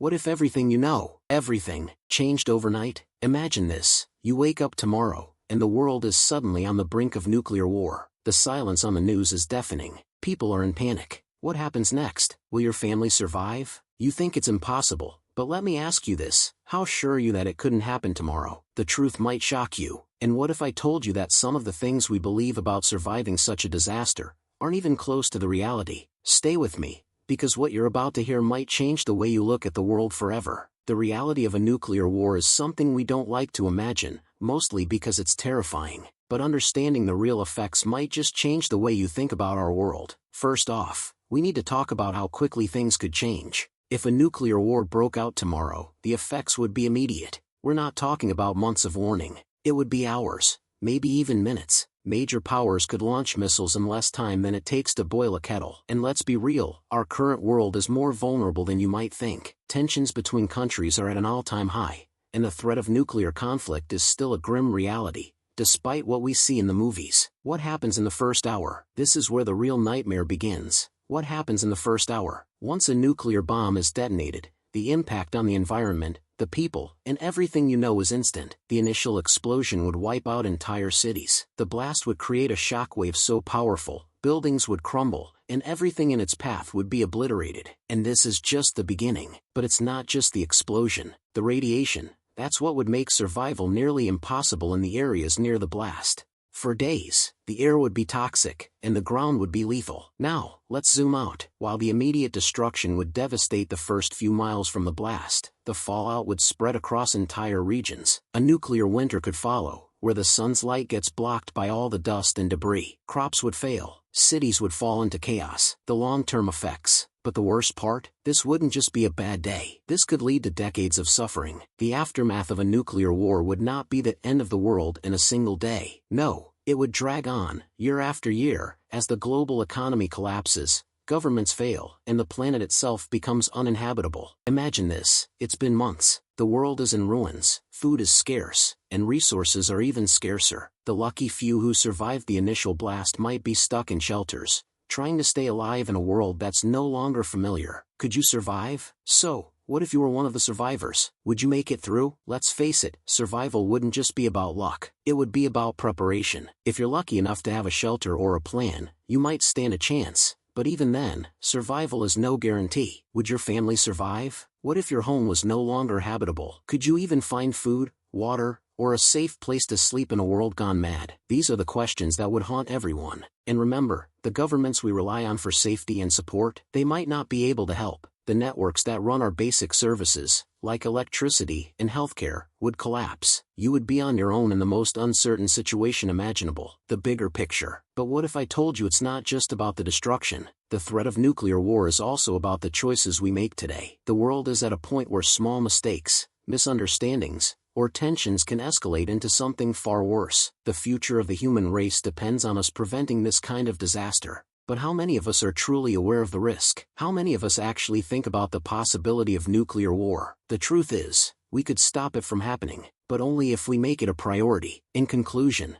What if everything you know, everything, changed overnight? Imagine this: you wake up tomorrow, and the world is suddenly on the brink of nuclear war. The silence on the news is deafening. People are in panic. What happens next? Will your family survive? You think it's impossible, but let me ask you this: how sure are you that it couldn't happen tomorrow? The truth might shock you. And what if I told you that some of the things we believe about surviving such a disaster aren't even close to the reality? Stay with me, because what you're about to hear might change the way you look at the world forever. The reality of a nuclear war is something we don't like to imagine, mostly because it's terrifying. But understanding the real effects might just change the way you think about our world. First off, we need to talk about how quickly things could change. If a nuclear war broke out tomorrow, the effects would be immediate. We're not talking about months of warning. It would be hours, maybe even minutes. Major powers could launch missiles in less time than it takes to boil a kettle. And let's be real, our current world is more vulnerable than you might think. Tensions between countries are at an all-time high, and the threat of nuclear conflict is still a grim reality, despite what we see in the movies. What happens in the first hour? This is where the real nightmare begins. What happens in the first hour? Once a nuclear bomb is detonated, the impact on the environment, the people, and everything you know is instant. The initial explosion would wipe out entire cities. The blast would create a shockwave so powerful, buildings would crumble, and everything in its path would be obliterated. And this is just the beginning. But it's not just the explosion. The radiation, that's what would make survival nearly impossible in the areas near the blast. For days, the air would be toxic, and the ground would be lethal. Now, let's zoom out. While the immediate destruction would devastate the first few miles from the blast, the fallout would spread across entire regions. A nuclear winter could follow, where the sun's light gets blocked by all the dust and debris. Crops would fail, cities would fall into chaos. The long-term effects. But the worst part? This wouldn't just be a bad day. This could lead to decades of suffering. The aftermath of a nuclear war would not be the end of the world in a single day. No, it would drag on, year after year, as the global economy collapses, governments fail, and the planet itself becomes uninhabitable. Imagine this: it's been months. The world is in ruins, food is scarce, and resources are even scarcer. The lucky few who survived the initial blast might be stuck in shelters, trying to stay alive in a world that's no longer familiar. Could you survive? So, what if you were one of the survivors? Would you make it through? Let's face it, survival wouldn't just be about luck. It would be about preparation. If you're lucky enough to have a shelter or a plan, you might stand a chance. But even then, survival is no guarantee. Would your family survive? What if your home was no longer habitable? Could you even find food, water, or a safe place to sleep in a world gone mad? These are the questions that would haunt everyone. And remember, the governments we rely on for safety and support, they might not be able to help. The networks that run our basic services, like electricity and healthcare, would collapse. You would be on your own in the most uncertain situation imaginable. The bigger picture. But what if I told you it's not just about the destruction? The threat of nuclear war is also about the choices we make today. The world is at a point where small mistakes, misunderstandings, or tensions can escalate into something far worse. The future of the human race depends on us preventing this kind of disaster. But how many of us are truly aware of the risk? How many of us actually think about the possibility of nuclear war? The truth is, we could stop it from happening, but only if we make it a priority. In conclusion,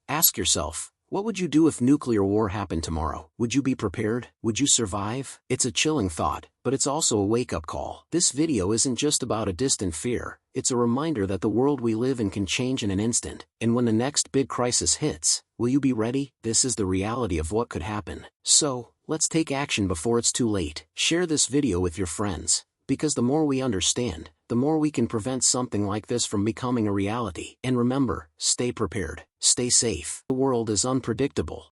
ask yourself, what would you do if nuclear war happened tomorrow? Would you be prepared? Would you survive? It's a chilling thought, but it's also a wake-up call. This video isn't just about a distant fear, it's a reminder that the world we live in can change in an instant. And when the next big crisis hits, will you be ready? This is the reality of what could happen. So, let's take action before it's too late. Share this video with your friends, because the more we understand, the more we can prevent something like this from becoming a reality. And remember, stay prepared, stay safe. The world is unpredictable,